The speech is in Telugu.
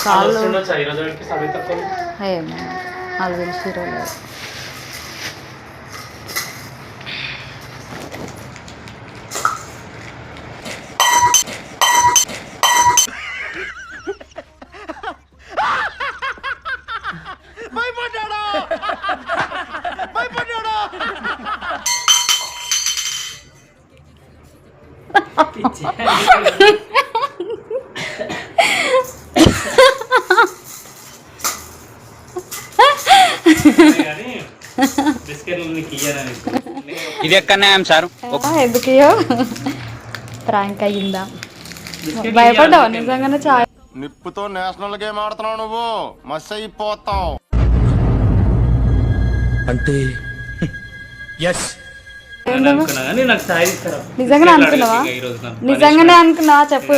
కాళ్ళు ఏమో వాళ్ళు పిలిచిరో లేదు. ఇది ఎక్కడనే సార్ ఎందుకు ప్రాంక్ అయ్యిందా? భయపడ్డావు నిజంగానే? చాలా నిప్పుతో నేషనల్ గేమ్ ఆడుతున్నావు నువ్వు, మస్ అయిపోతావు అంటే నిజంగానే అనుకున్నావా? నిజంగానే అనుకున్నావా చెప్పు.